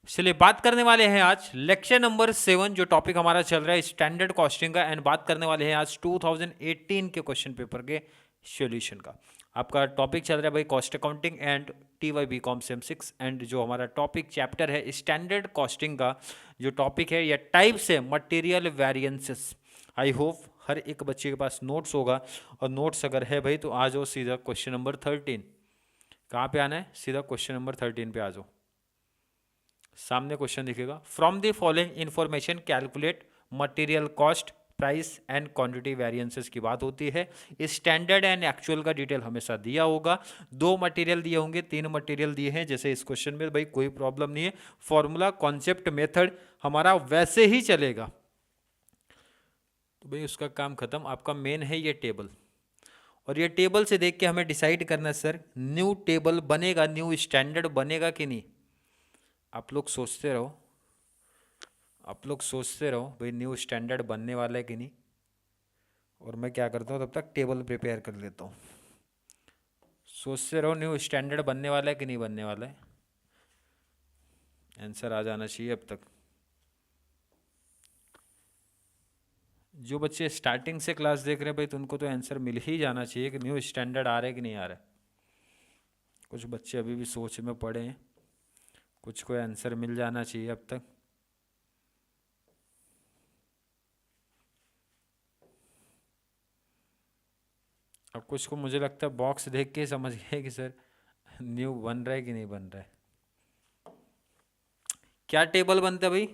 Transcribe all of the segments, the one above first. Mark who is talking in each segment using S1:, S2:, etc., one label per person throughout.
S1: चलिए बात करने वाले हैं आज लेक्चर नंबर 7, जो टॉपिक हमारा चल रहा है स्टैंडर्ड कॉस्टिंग का, एंड बात करने वाले हैं आज 2018 के क्वेश्चन पेपर के सॉल्यूशन का। आपका टॉपिक चल रहा है भाई cost accounting and TY BCom same 6, and जो हमारा टॉपिक चैप्टर है स्टैंडर्ड कॉस्टिंग का जो टॉपिक है या टाइप्स है मटेरियल वेरिएंसेस। आई होप हर एक बच्चे के पास नोट्स होगा, और नोट्स अगर है भाई तो आ जाओ सीधा क्वेश्चन नंबर 13। कहाँ पे आना है? सीधा क्वेश्चन नंबर 13 पे आ जाओ। सामने क्वेश्चन दिखेगा, from the following information calculate material cost price and quantity variances की बात होती है। स्टैंडर्ड एंड एक्चुअल का डिटेल हमेशा दिया होगा। 2 मटेरियल दिए होंगे, 3 मटेरियल दिए हैं जैसे इस क्वेश्चन में, भाई कोई प्रॉब्लम नहीं है। फॉर्मूला कॉन्सेप्ट मेथड हमारा वैसे ही चलेगा, तो भाई उसका काम खत्म। आपका मेन है ये टेबल, और ये टेबल से देख के हमें डिसाइड करना है सर न्यू टेबल बनेगा, न्यू स्टैंडर्ड बनेगा कि नहीं। आप लोग सोचते रहो, आप लोग सोचते रहो भाई न्यू स्टैंडर्ड बनने वाला है कि नहीं, और मैं क्या करता हूँ तब तक टेबल प्रिपेयर कर लेता हूँ। सोचते रहो न्यू स्टैंडर्ड बनने वाला है कि नहीं बनने वाला है। आंसर आ जाना चाहिए अब तक। जो बच्चे स्टार्टिंग से क्लास देख रहे हैं भाई तो उनको तो आंसर मिल ही जाना चाहिए कि न्यू स्टैंडर्ड आ रहा है कि नहीं आ रहा है। कुछ बच्चे अभी भी सोच में पड़े हैं, कुछ को आंसर मिल जाना चाहिए अब तक। अब कुछ को मुझे लगता है बॉक्स देख के समझ गए कि सर न्यू बन रहा है कि नहीं बन रहा है। क्या टेबल बनता है भाई?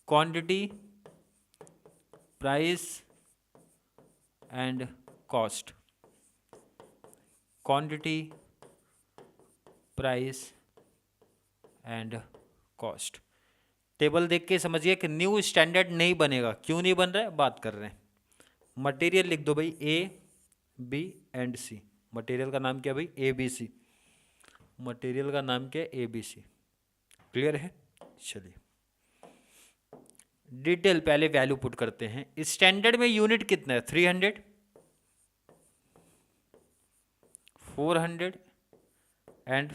S1: Quantity, price and cost. Quantity, price and cost. Table देख के समझिए कि न्यू स्टैंडर्ड नहीं बनेगा। क्यों नहीं बन रहा है बात कर रहे हैं। मटेरियल लिख दो भाई A B and C। Material का नाम क्या भाई? ABC। मटेरियल का नाम क्या है? ABC। क्लियर है? चलिए डिटेल पहले वैल्यू पुट करते हैं। स्टैंडर्ड में यूनिट कितना है? 300, 400 एंड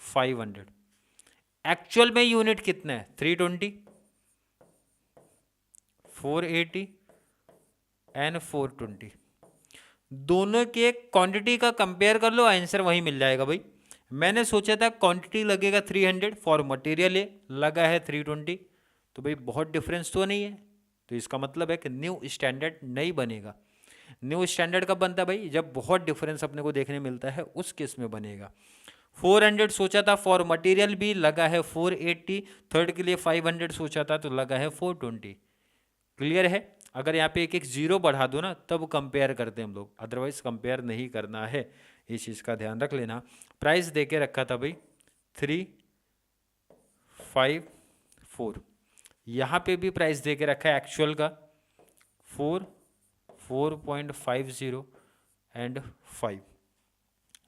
S1: 500। एक्चुअल में यूनिट कितना है? 320, 480 एंड 420। दोनों के क्वांटिटी का कंपेयर कर लो, आंसर वही मिल जाएगा भाई। मैंने सोचा था क्वांटिटी लगेगा 300 फॉर मटेरियल ए, लगा है 320, तो भाई बहुत डिफरेंस तो नहीं है। तो इसका मतलब है कि न्यू स्टैंडर्ड नहीं बनेगा। न्यू स्टैंडर्ड कब बनता है भाई? जब बहुत डिफरेंस अपने को देखने मिलता है, उस केस में बनेगा। 400 सोचा था फॉर मटेरियल भी, लगा है 480। थर्ड के लिए 500 सोचा था तो लगा है 420। क्लियर है? अगर यहाँ पे एक एक जीरो बढ़ा दो ना तब कंपेयर करते हैं हम लोग, अदरवाइज कंपेयर नहीं करना है। इस चीज़ का ध्यान रख लेना। प्राइस दे के रखा था भाई 354। यहाँ पे भी प्राइस दे के रखा है एक्चुअल का 4.50 एंड 5।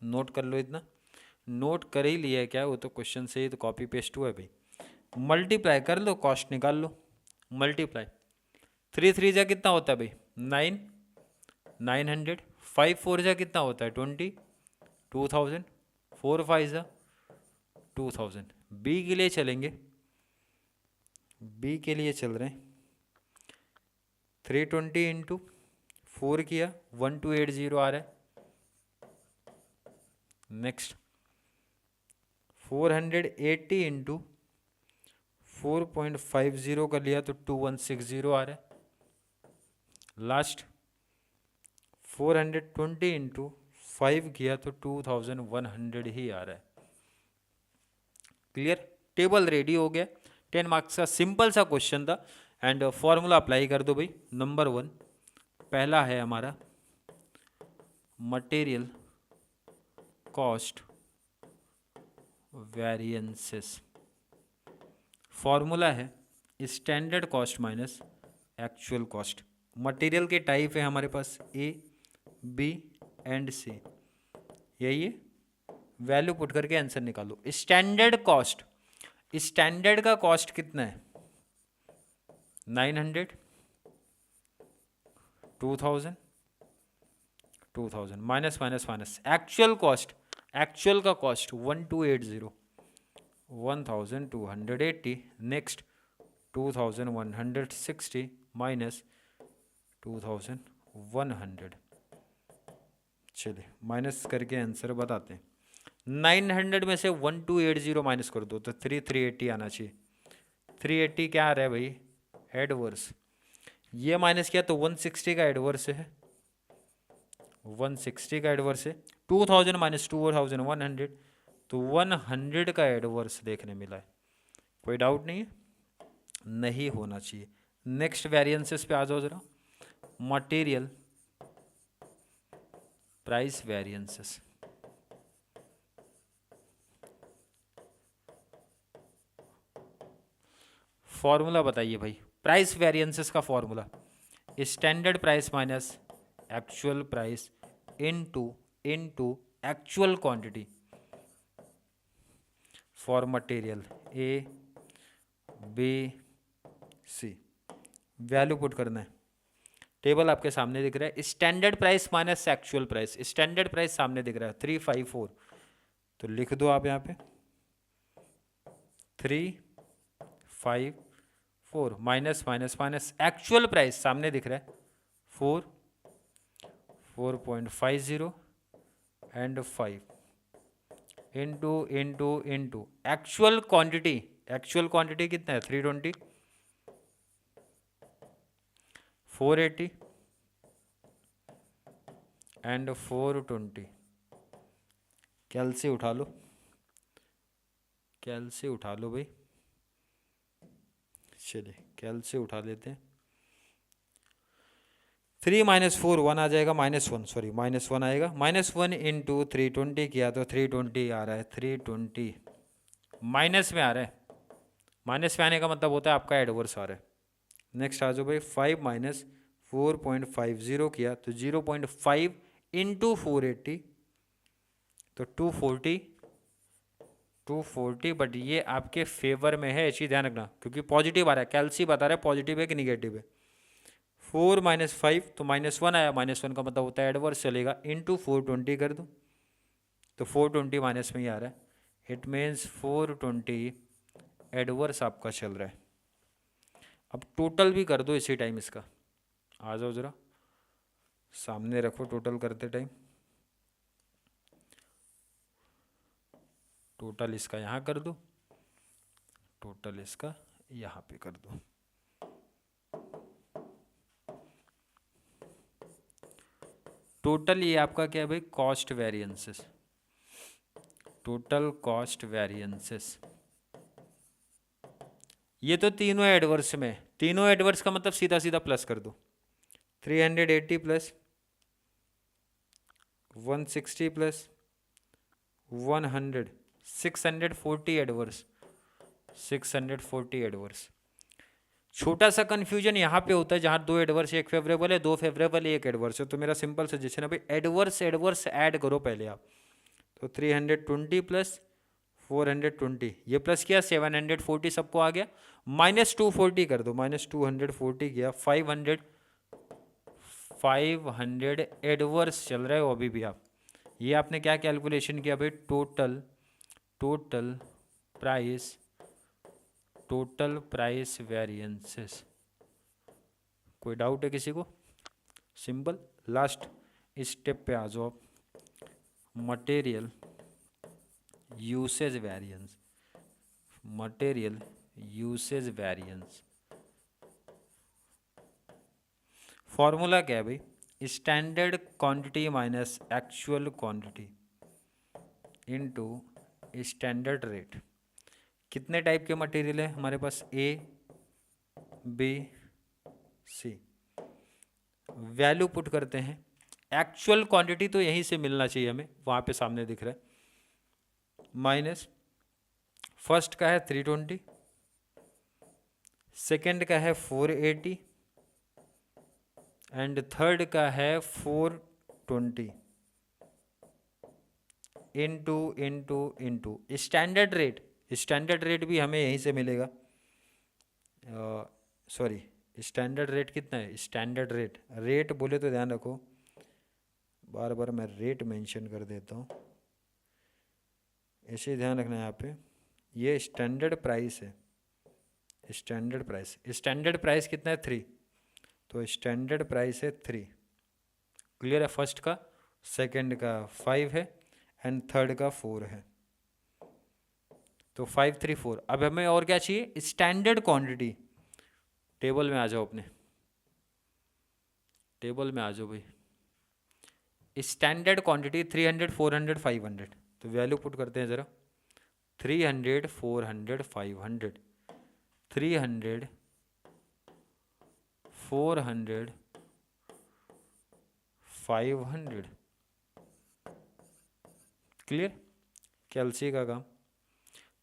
S1: नोट कर लो इतना। नोट कर ही लिया है क्या? वो तो क्वेश्चन से ही तो कॉपी पेस्ट हुआ है भाई। मल्टीप्लाई कर लो, कॉस्ट निकाल लो। मल्टीप्लाई 3 3 जा कितना होता है भाई? 9, 900। 5 4 जा कितना होता है? 20, 2000। 4 5 जा 2000। बी के लिए चलेंगे, बी के लिए चल रहे हैं। 320 इंटू 4 किया 1280 आ रहा है। नेक्स्ट 480 इंटू 4.50 का लिया तो 2160 आ रहा है। लास्ट 420 इंटू 5 किया तो 2100 ही आ रहा है। क्लियर? टेबल रेडी हो गया। 10 मार्क्स का सिंपल सा क्वेश्चन था, एंड फॉर्मूला अप्लाई कर दो भाई। नंबर 1 पहला है हमारा मटेरियल कॉस्ट वेरिएंसेस। फॉर्मूला है standard cost minus actual cost. Material के टाइप है हमारे पास A B एंड C, यही है। वैल्यू पुट करके आंसर निकालो। स्टैंडर्ड कॉस्ट, स्टैंडर्ड का कॉस्ट कितना है? 900, 2000, 2000 minus minus minus. Actual cost, actual का कॉस्ट 1280, 1280, नेक्स्ट 2160 माइनस 2100। चलिए माइनस करके आंसर बताते हैं। 900 में से 1280 माइनस कर दो तो 380 आना चाहिए। 380 क्या आ रहा है भाई, एडवर्स। ये माइनस किया तो 160 का एडवर्स है, 160 का एडवर्स है। 2000 माइनस 2100 तो 100 का एडवर्स देखने मिला है। कोई डाउट नहीं है, नहीं होना चाहिए। नेक्स्ट वेरिएंसेस पे आ जाओ जरा। मटेरियल प्राइस वेरिएंसेस, फॉर्मूला बताइए भाई। प्राइस वेरिएंसेस का formula standard price minus actual price into actual quantity for material A B C. Value put करना है, टेबल आपके सामने दिख रहा है। Standard price minus actual price, standard price सामने दिख रहा है 354, तो लिख दो आप यहाँ पे 354 minus minus minus actual price सामने दिख रहा है 4.50 and 5 into actual quantity. Actual quantity कितना है 320, 480 एंड 420। कैलसी उठा लो, कैलसी उठा लो भाई। चलिए कैलसी उठा लेते हैं। 3 माइनस 4 1 आ जाएगा, -1 सॉरी -1 आएगा। -1 इंटू 320 किया तो 320 आ रहा है। 320 माइनस में आ रहा है, माइनस में आने का मतलब होता है आपका एडवर्स आ रहा है। नेक्स्ट आ जाओ भाई। 5 माइनस 4.50 किया तो 0.5 इंटू 480 तो 240 बट ये आपके फेवर में है, ऐसी ध्यान रखना, क्योंकि पॉजिटिव आ रहा है। कैल्सी बता रहा है पॉजिटिव है कि निगेटिव है। 4 माइनस 5 तो -1 आया, -1 का मतलब होता है एडवर्स चलेगा। इंटू 420 कर दो तो 420 माइनस में ही आ रहा है। इट मीन्स 420 एडवर्स आपका चल रहा है। अब टोटल भी कर दो इसी टाइम इसका। आ जाओ जरा सामने रखो टोटल करते टाइम। टोटल इसका यहाँ कर दो, टोटल इसका यहाँ पे कर दो। टोटल ये आपका क्या है भाई, cost variances. Total cost variances ये तो तीनों एडवर्स में, तीनों एडवर्स का मतलब सीधा सीधा प्लस कर दो। 380 प्लस 160 प्लस 100 640 एडवर्स, 640 एडवर्स। छोटा सा कंफ्यूजन यहाँ पे होता है जहाँ 2 एडवर्स एक फेवरेबल है, 2 फेवरेबल एक एडवर्स है। तो मेरा सिंपल सजेशन है भाई एडवर्स एडवर्स ऐड करो पहले आप। तो 320 प्लस 420 ये प्लस किया 740 सबको आ गया। -240 कर दो, -240 किया 500 एडवर्स चल रहा है वो अभी भी आप। ये आपने क्या कैलकुलेशन किया भाई, टोटल प्राइस वेरिएंसेस। कोई डाउट है किसी को? सिंपल लास्ट स्टेप पे आ जाओ आप। Material usage variance, material usage variance formula क्या है भाई, standard quantity minus actual quantity into standard rate. कितने टाइप के मटेरियल है हमारे पास, A B C. Value put करते हैं। एक्चुअल क्वांटिटी तो यहीं से मिलना चाहिए हमें, वहाँ पे सामने दिख रहा है। माइनस फर्स्ट का है 320, सेकंड का है 480 एंड थर्ड का है 420 into standard rate. Standard rate भी हमें यहीं से मिलेगा। सॉरी स्टैंडर्ड रेट कितना है, स्टैंडर्ड रेट बोले तो ध्यान रखो, बार बार मैं रेट मेंशन कर देता हूँ, ऐसे ध्यान रखना है यहाँ पे। ये स्टैंडर्ड प्राइस है, स्टैंडर्ड प्राइस कितना है 3, तो स्टैंडर्ड प्राइस है 3। क्लियर है? फर्स्ट का, सेकंड का 5 है एंड थर्ड का 4 है, तो 5 3 4। अब हमें और क्या चाहिए? Standard quantity. टेबल में आ जाओ, अपने टेबल में आ जाओ भाई। स्टैंडर्ड क्वांटिटी 300 400 500, तो वैल्यू पुट करते हैं ज़रा। 300 400 500, 300 400 500। क्लियर? कैलसी का काम।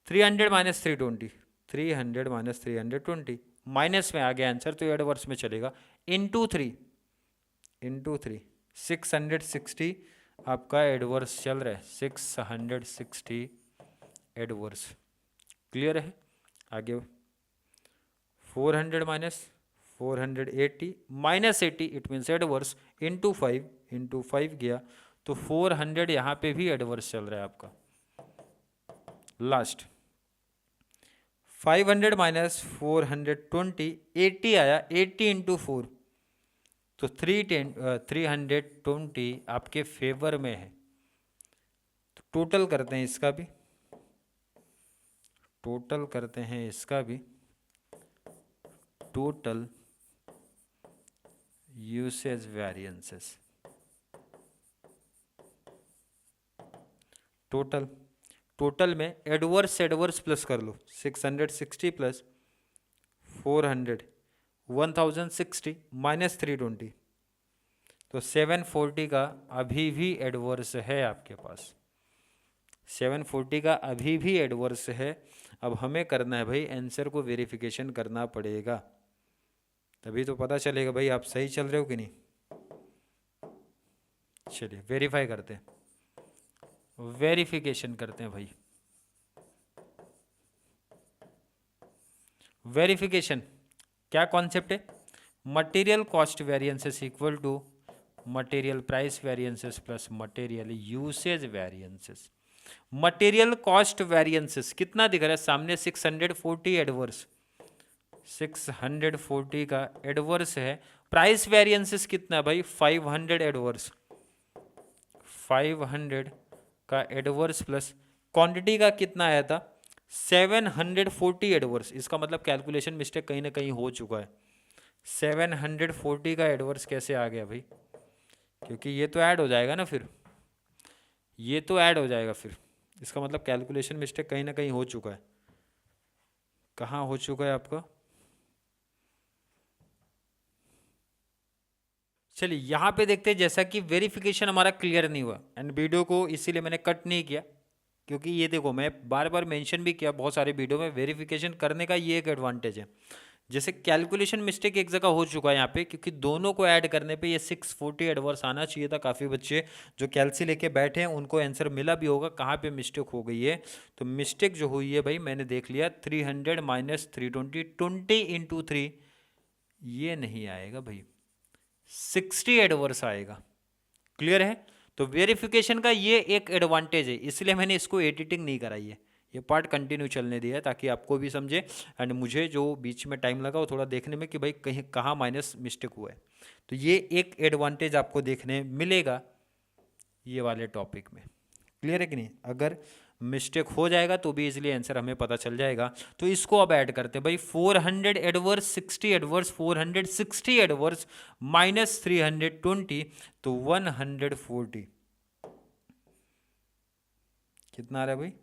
S1: 300 माइनस 320, 300 माइनस 320, माइनस में आ गया आंसर, तो एडवर्स में चलेगा। इंटू 3, 660 आपका एडवर्स चल रहा है, 660 एडवर्स। क्लियर है? आगे 400 minus 480 minus 80, it means adverse, into 5 गया, तो 400 यहाँ पे भी एडवर्स चल रहा है आपका। लास्ट 500 माइनस 420, 80 आया, 80 इंटू 4, तो 320 आपके फेवर में है। तो टोटल करते हैं इसका भी, टोटल यूसेज वेरिएंसेस। टोटल में एडवर्स प्लस कर लो, 660 प्लस 400 1060 माइनस 320, तो 740 का अभी भी एडवर्स है आपके पास, 740 का अभी भी एडवर्स है। अब हमें करना है भाई, आंसर को वेरिफिकेशन करना पड़ेगा, तभी तो पता चलेगा भाई आप सही चल रहे हो कि नहीं। चलिए वेरीफाई करते हैं, वेरिफिकेशन करते हैं भाई। वेरिफिकेशन क्या कॉन्सेप्ट है? Material cost variances equal to material price variances plus material usage variances. Material cost variances कितना दिख रहा है सामने? 640 एडवर्स, 640 का एडवर्स है। प्राइस वेरिएंसेस कितना है भाई? 500 एडवर्स, 500 का एडवर्स प्लस क्वांटिटी का कितना आया था? 740 एडवर्स। इसका मतलब कैलकुलेशन मिस्टेक कहीं ना कहीं हो चुका है। 740 का एडवर्स कैसे आ गया भाई? क्योंकि ये तो ऐड हो जाएगा ना, फिर ये तो ऐड हो जाएगा फिर, इसका मतलब कैलकुलेशन मिस्टेक कहीं ना कहीं हो चुका है। कहाँ हो चुका है आपका? चलिए यहाँ पे देखते हैं, जैसा कि वेरिफिकेशन हमारा क्लियर नहीं हुआ, एंड वीडियो को इसीलिए मैंने कट नहीं किया, क्योंकि ये देखो मैं बार बार मेंशन भी किया बहुत सारे वीडियो में, वेरिफिकेशन करने का ये एक एडवांटेज है। जैसे कैलकुलेशन मिस्टेक एक जगह हो चुका है यहाँ पे, क्योंकि दोनों को ऐड करने पे ये 640 एडवर्स आना चाहिए था। काफ़ी बच्चे जो कैलसी लेके बैठे हैं उनको आंसर मिला भी होगा कहाँ पे मिस्टेक हो गई है। तो मिस्टेक जो हुई है भाई मैंने देख लिया, 300 माइनस 320, 20 इंटू 3, ये नहीं आएगा भाई, 60 एडवर्स आएगा। क्लियर है? तो वेरिफिकेशन का ये एक एडवांटेज है, इसलिए मैंने इसको एडिटिंग नहीं कराई है, ये पार्ट कंटिन्यू चलने दिया है ताकि आपको भी समझे एंड मुझे जो बीच में टाइम लगा वो थोड़ा देखने में कि भाई कहीं कहाँ माइनस मिस्टेक हुआ है। तो ये एक एडवांटेज आपको देखने मिलेगा ये वाले टॉपिक में। क्लियर है कि नहीं? अगर मिस्टेक हो जाएगा तो भी इजीली आंसर हमें पता चल जाएगा। तो इसको अब ऐड करते हैं भाई, 400 एडवर्स 60 एडवर्स 460 एडवर्स माइनस 320, तो 140 कितना आ रहा है भाई?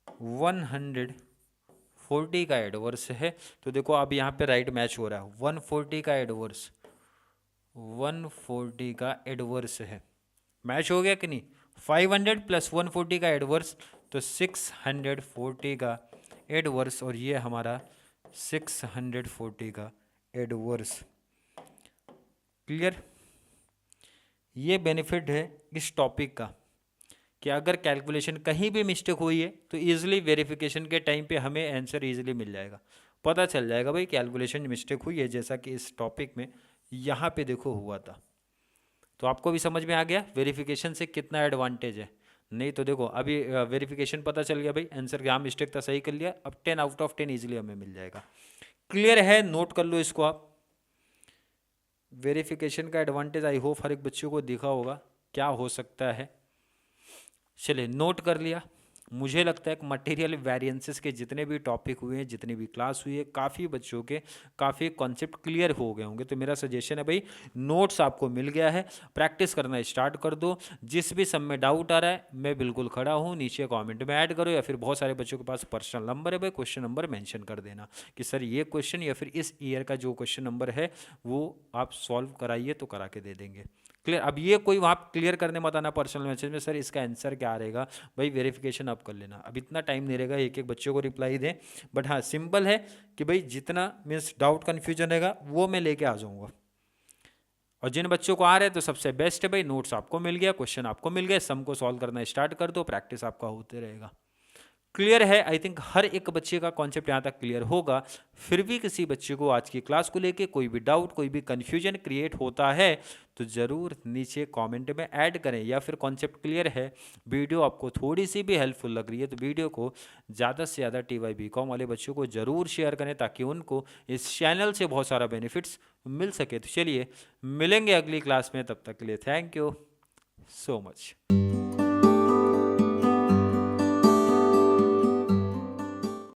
S1: 140 का एडवर्स है। तो देखो अब यहाँ पे राइट मैच हो रहा है, 140 का एडवर्स, 140 का एडवर्स है, मैच हो गया कि नहीं? 500 प्लस 140 का एडवर्स, तो 640 का एडवर्स, और ये हमारा 640 का एडवर्स। क्लियर? ये बेनिफिट है इस टॉपिक का कि अगर कैलकुलेशन कहीं भी मिस्टेक हुई है तो इजीली वेरिफिकेशन के टाइम पे हमें आंसर इजीली मिल जाएगा, पता चल जाएगा भाई कैलकुलेशन मिस्टेक हुई है, जैसा कि इस टॉपिक में यहाँ पे देखो हुआ था। तो आपको भी समझ में आ गया वेरिफिकेशन से कितना एडवांटेज है। नहीं तो देखो अभी वेरिफिकेशन पता चल गया भाई, आंसर यहाँ मिस्टेक था, सही कर लिया, अब 10 आउट ऑफ 10 इजीली हमें मिल जाएगा। क्लियर है, नोट कर लो इसको आप। वेरिफिकेशन का एडवांटेज आई होप हर एक बच्चों को दिखा होगा क्या हो सकता है। चलिए नोट कर लिया। मुझे लगता है कि मटेरियल वेरिएंसेस के जितने भी टॉपिक हुए हैं, जितनी भी क्लास हुई है, काफ़ी बच्चों के काफ़ी कॉन्सेप्ट क्लियर हो गए होंगे। तो मेरा सजेशन है भाई, नोट्स आपको मिल गया है, प्रैक्टिस करना स्टार्ट कर दो। जिस भी सब में डाउट आ रहा है मैं बिल्कुल खड़ा हूँ, नीचे कमेंट में ऐड करो, या फिर बहुत सारे बच्चों के पास पर्सनल नंबर है भाई, क्वेश्चन नंबर मेंशन कर देना कि सर ये क्वेश्चन या फिर इस ईयर का जो क्वेश्चन नंबर है वो आप सॉल्व कराइए, तो करा के दे देंगे। क्लियर। अब ये कोई वहाँ क्लियर करने मत आना पर्सनल मैसेज में, सर इसका आंसर क्या रहेगा, भाई वेरिफिकेशन आप कर लेना, अब इतना टाइम नहीं रहेगा एक एक बच्चों को रिप्लाई दें। बट हाँ सिंपल है कि भाई जितना मीन्स डाउट कन्फ्यूजन रहेगा वो मैं लेके आ जाऊँगा। और जिन बच्चों को आ रहे हैं तो सबसे बेस्ट है भाई, नोट्स आपको मिल गया, क्वेश्चन आपको मिल गए, सम को सॉल्व करना स्टार्ट कर दो, प्रैक्टिस आपका होते रहेगा। क्लियर है, आई थिंक हर एक बच्चे का कॉन्सेप्ट यहाँ तक क्लियर होगा। फिर भी किसी बच्चे को आज की क्लास को लेके कोई भी डाउट, कोई भी कन्फ्यूजन क्रिएट होता है तो ज़रूर नीचे कमेंट में ऐड करें, या फिर कॉन्सेप्ट क्लियर है, वीडियो आपको थोड़ी सी भी हेल्पफुल लग रही है तो वीडियो को ज़्यादा से ज़्यादा TY BCom वाले बच्चों को ज़रूर शेयर करें ताकि उनको इस चैनल से बहुत सारा बेनिफिट्स मिल सके। तो चलिए मिलेंगे अगली क्लास में, तब तक के लिए थैंक यू सो मच।